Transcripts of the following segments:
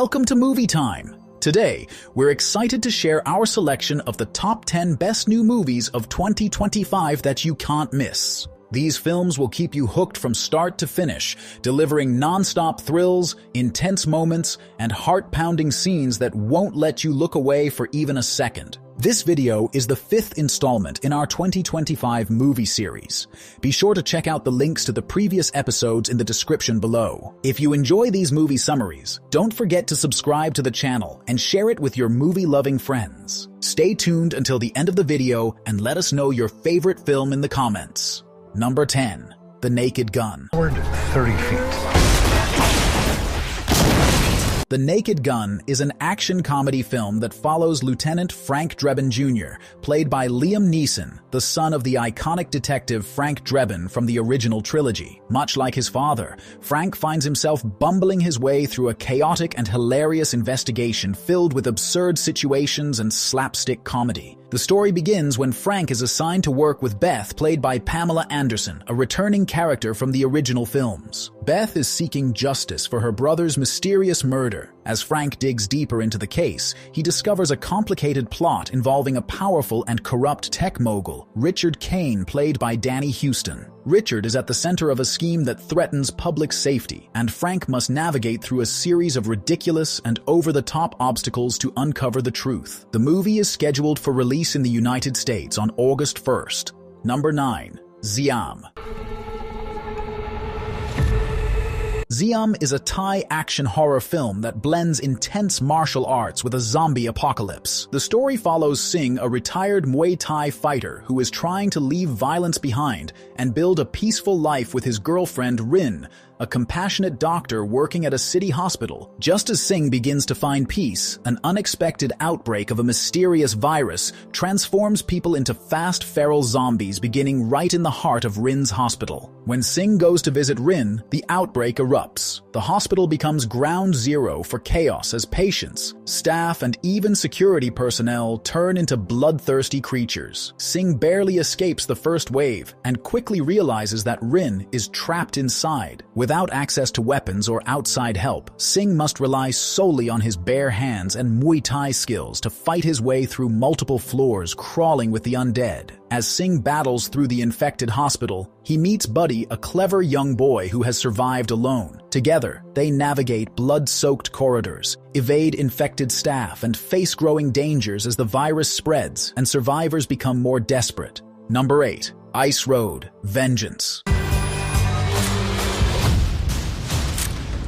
Welcome to Movie Time. Today, we're excited to share our selection of the top 10 best new movies of 2025 that you can't miss. These films will keep you hooked from start to finish, delivering non-stop thrills, intense moments, and heart-pounding scenes that won't let you look away for even a second. This video is the 5th installment in our 2025 movie series. Be sure to check out the links to the previous episodes in the description below. If you enjoy these movie summaries, don't forget to subscribe to the channel and share it with your movie-loving friends. Stay tuned until the end of the video and let us know your favorite film in the comments. Number 10. The Naked Gun. 30 feet. The Naked Gun is an action comedy film that follows Lieutenant Frank Drebin Jr., played by Liam Neeson, the son of the iconic detective Frank Drebin from the original trilogy. Much like his father, Frank finds himself bumbling his way through a chaotic and hilarious investigation filled with absurd situations and slapstick comedy. The story begins when Frank is assigned to work with Beth, played by Pamela Anderson, a returning character from the original films. Beth is seeking justice for her brother's mysterious murder. As Frank digs deeper into the case, he discovers a complicated plot involving a powerful and corrupt tech mogul, Richard Kane, played by Danny Huston. Richard is at the center of a scheme that threatens public safety, and Frank must navigate through a series of ridiculous and over-the-top obstacles to uncover the truth. The movie is scheduled for release in the United States on August 1st. Number 9. Xiam. Xiam is a Thai action horror film that blends intense martial arts with a zombie apocalypse. The story follows Singh, a retired Muay Thai fighter who is trying to leave violence behind and build a peaceful life with his girlfriend Rin, a compassionate doctor working at a city hospital. Just as Singh begins to find peace, an unexpected outbreak of a mysterious virus transforms people into fast feral zombies, beginning right in the heart of Rin's hospital. When Singh goes to visit Rin, the outbreak erupts. The hospital becomes ground zero for chaos as patients, staff, and even security personnel turn into bloodthirsty creatures. Singh barely escapes the first wave and quickly realizes that Rin is trapped inside. Without access to weapons or outside help, Singh must rely solely on his bare hands and Muay Thai skills to fight his way through multiple floors, crawling with the undead. As Singh battles through the infected hospital, he meets Buddy, a clever young boy who has survived alone. Together, they navigate blood-soaked corridors, evade infected staff, and face growing dangers as the virus spreads and survivors become more desperate. Number 8. Ice Road: Vengeance.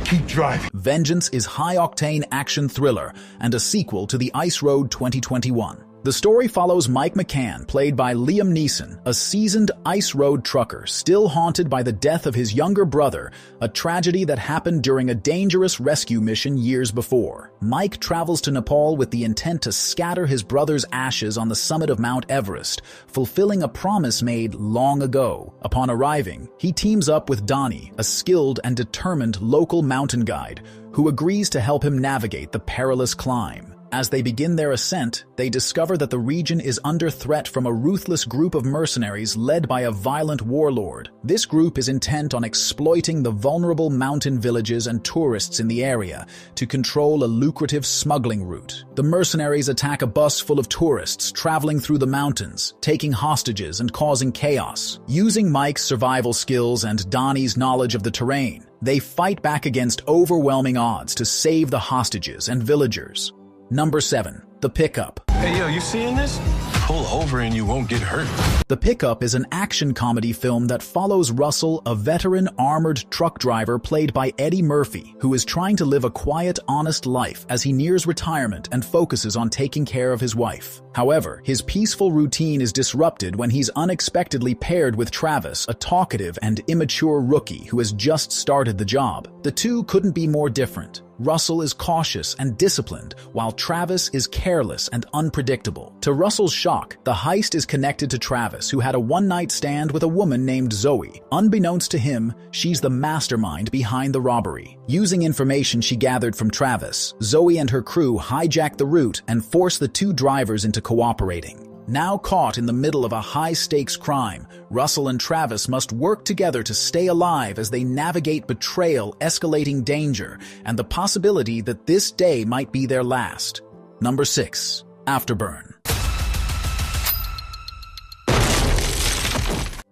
Keep driving. Vengeance is high-octane action thriller and a sequel to the Ice Road 2021. The story follows Mike McCann, played by Liam Neeson, a seasoned ice road trucker still haunted by the death of his younger brother, a tragedy that happened during a dangerous rescue mission years before. Mike travels to Nepal with the intent to scatter his brother's ashes on the summit of Mount Everest, fulfilling a promise made long ago. Upon arriving, he teams up with Donnie, a skilled and determined local mountain guide, who agrees to help him navigate the perilous climb. As they begin their ascent, they discover that the region is under threat from a ruthless group of mercenaries led by a violent warlord. This group is intent on exploiting the vulnerable mountain villages and tourists in the area to control a lucrative smuggling route. The mercenaries attack a bus full of tourists traveling through the mountains, taking hostages and causing chaos. Using Mike's survival skills and Donnie's knowledge of the terrain, they fight back against overwhelming odds to save the hostages and villagers. Number 7. The Pickup. Hey, yo, you seeing this? Pull over and you won't get hurt. The Pickup is an action comedy film that follows Russell, a veteran armored truck driver played by Eddie Murphy, who is trying to live a quiet, honest life as he nears retirement and focuses on taking care of his wife. However, his peaceful routine is disrupted when he's unexpectedly paired with Travis, a talkative and immature rookie who has just started the job. The two couldn't be more different. Russell is cautious and disciplined, while Travis is careless and unpredictable. To Russell's shock, the heist is connected to Travis, who had a one-night stand with a woman named Zoe. Unbeknownst to him, she's the mastermind behind the robbery. Using information she gathered from Travis, Zoe and her crew hijack the route and force the two drivers into cooperating. Now caught in the middle of a high-stakes crime, Russell and Travis must work together to stay alive as they navigate betrayal, escalating danger, and the possibility that this day might be their last. Number 6. Afterburn.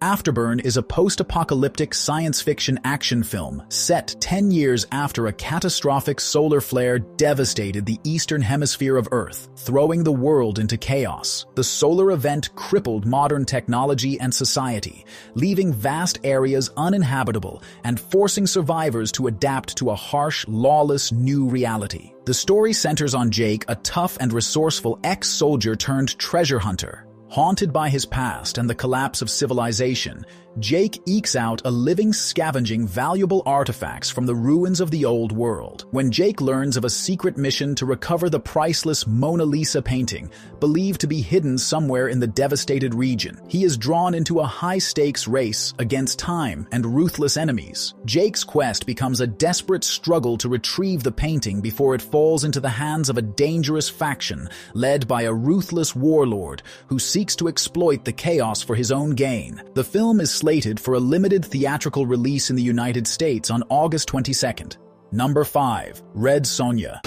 Afterburn is a post-apocalyptic science fiction action film set 10 years after a catastrophic solar flare devastated the eastern hemisphere of Earth, throwing the world into chaos. The solar event crippled modern technology and society, leaving vast areas uninhabitable and forcing survivors to adapt to a harsh, lawless new reality. The story centers on Jake, a tough and resourceful ex-soldier turned treasure hunter. Haunted by his past and the collapse of civilization, Jake ekes out a living scavenging valuable artifacts from the ruins of the old world. When Jake learns of a secret mission to recover the priceless Mona Lisa painting, believed to be hidden somewhere in the devastated region, he is drawn into a high-stakes race against time and ruthless enemies. Jake's quest becomes a desperate struggle to retrieve the painting before it falls into the hands of a dangerous faction led by a ruthless warlord who seeks to exploit the chaos for his own gain. The film is slated for a limited theatrical release in the United States on August 22nd. Number 5. Red Sonja.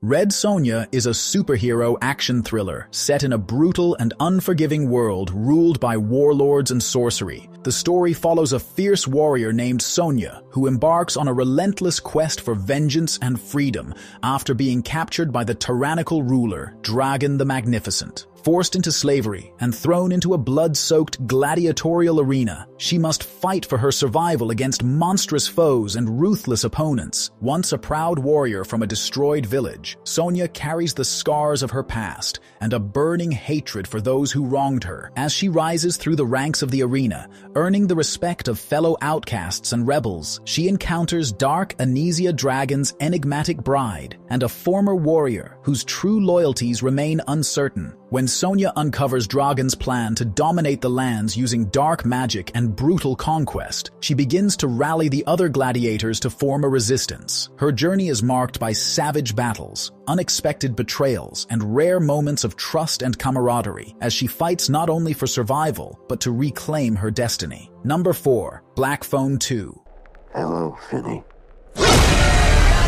Red Sonja is a superhero action thriller set in a brutal and unforgiving world ruled by warlords and sorcery. The story follows a fierce warrior named Sonja who embarks on a relentless quest for vengeance and freedom after being captured by the tyrannical ruler, Dragon the Magnificent. Forced into slavery and thrown into a blood-soaked gladiatorial arena, she must fight for her survival against monstrous foes and ruthless opponents. Once a proud warrior from a destroyed village, Sonja carries the scars of her past and a burning hatred for those who wronged her. As she rises through the ranks of the arena, earning the respect of fellow outcasts and rebels, she encounters Dark Anesia Dragon's enigmatic bride and a former warrior whose true loyalties remain uncertain. When Sonja uncovers Dragon's plan to dominate the lands using dark magic and brutal conquest, she begins to rally the other gladiators to form a resistance. Her journey is marked by savage battles, unexpected betrayals, and rare moments of trust and camaraderie as she fights not only for survival, but to reclaim her destiny. Number 4. Black Phone 2. Hello, Finney.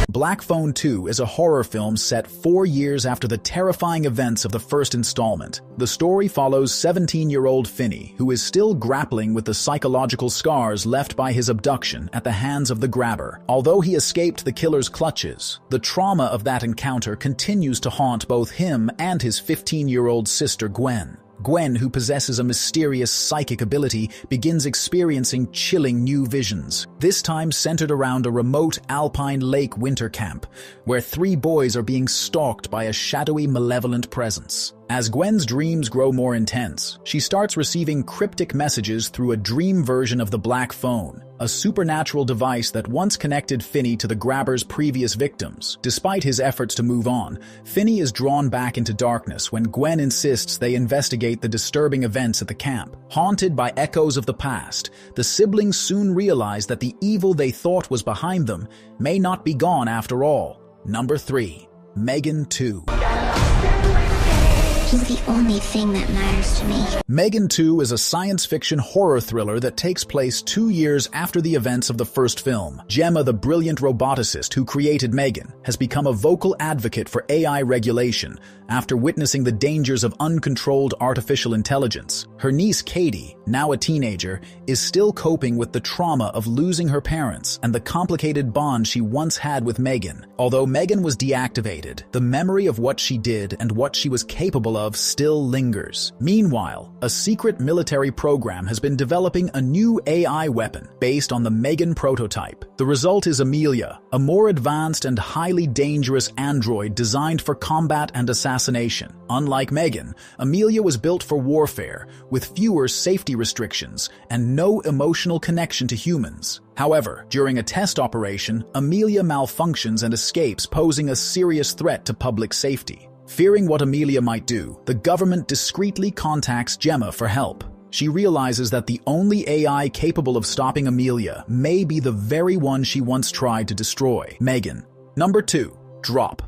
Black Phone 2 is a horror film set 4 years after the terrifying events of the first installment. The story follows 17-year-old Finney, who is still grappling with the psychological scars left by his abduction at the hands of the grabber. Although he escaped the killer's clutches, the trauma of that encounter continues to haunt both him and his 15-year-old sister Gwen. Gwen, who possesses a mysterious psychic ability, begins experiencing chilling new visions, this time centered around a remote alpine lake winter camp, where 3 boys are being stalked by a shadowy, malevolent presence. As Gwen's dreams grow more intense, she starts receiving cryptic messages through a dream version of the Black Phone, a supernatural device that once connected Finney to the grabber's previous victims. Despite his efforts to move on, Finney is drawn back into darkness when Gwen insists they investigate the disturbing events at the camp. Haunted by echoes of the past, the siblings soon realize that the evil they thought was behind them may not be gone after all. Number 3. Megan 2. He's the only thing that matters to me. Megan 2 is a science fiction horror thriller that takes place 2 years after the events of the first film. Gemma, the brilliant roboticist who created Megan, has become a vocal advocate for AI regulation after witnessing the dangers of uncontrolled artificial intelligence. Her niece Katie, now a teenager, is still coping with the trauma of losing her parents and the complicated bond she once had with Megan. Although Megan was deactivated, the memory of what she did and what she was capable of still lingers. Meanwhile, a secret military program has been developing a new AI weapon based on the Megan prototype. The result is Amelia, a more advanced and highly dangerous android designed for combat and assassination. Unlike Megan, Amelia was built for warfare, with fewer safety restrictions and no emotional connection to humans. However, during a test operation, Amelia malfunctions and escapes, posing a serious threat to public safety. Fearing what Amelia might do, the government discreetly contacts Gemma for help. She realizes that the only AI capable of stopping Amelia may be the very one she once tried to destroy, Megan. Number 2. Drop.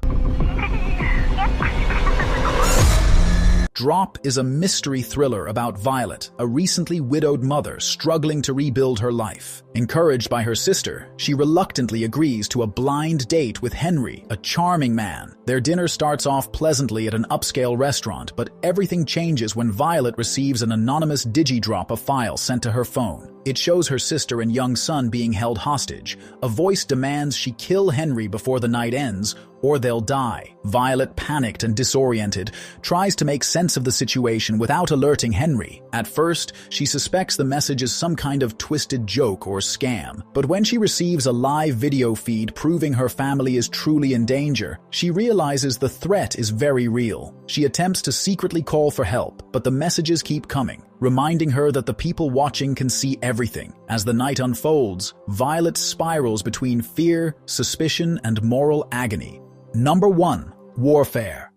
Drop is a mystery thriller about Violet, a recently widowed mother struggling to rebuild her life. Encouraged by her sister, she reluctantly agrees to a blind date with Henry, a charming man. Their dinner starts off pleasantly at an upscale restaurant, but everything changes when Violet receives an anonymous digi-drop of files sent to her phone. It shows her sister and young son being held hostage. A voice demands she kill Henry before the night ends, or they'll die. Violet, panicked and disoriented, tries to make sense of the situation without alerting Henry. At first, she suspects the message is some kind of twisted joke or scam. But when she receives a live video feed proving her family is truly in danger, she realizes the threat is very real. She attempts to secretly call for help, but the messages keep coming, reminding her that the people watching can see everything. As the night unfolds, Violet spirals between fear, suspicion, and moral agony. Number 1. Warfare.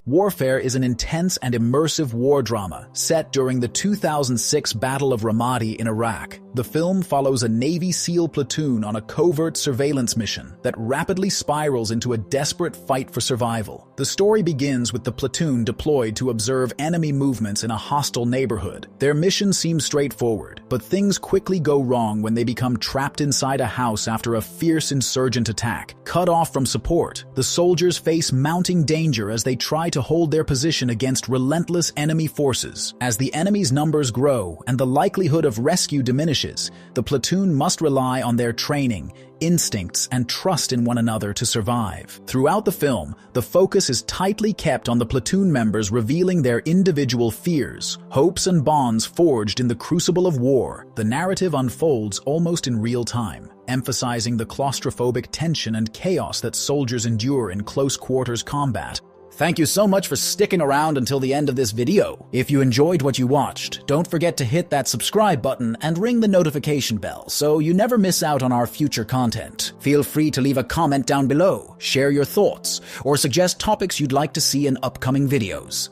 Warfare is an intense and immersive war drama set during the 2006 Battle of Ramadi in Iraq. The film follows a Navy SEAL platoon on a covert surveillance mission that rapidly spirals into a desperate fight for survival. The story begins with the platoon deployed to observe enemy movements in a hostile neighborhood. Their mission seems straightforward, but things quickly go wrong when they become trapped inside a house after a fierce insurgent attack. Cut off from support, the soldiers face mounting danger as they try to hold their position against relentless enemy forces. As the enemy's numbers grow and the likelihood of rescue diminishes, the platoon must rely on their training, instincts, and trust in one another to survive. Throughout the film, the focus is tightly kept on the platoon members revealing their individual fears, hopes, and bonds forged in the crucible of war. The narrative unfolds almost in real time, emphasizing the claustrophobic tension and chaos that soldiers endure in close-quarters combat. Thank you so much for sticking around until the end of this video. If you enjoyed what you watched, don't forget to hit that subscribe button and ring the notification bell so you never miss out on our future content. Feel free to leave a comment down below, share your thoughts, or suggest topics you'd like to see in upcoming videos.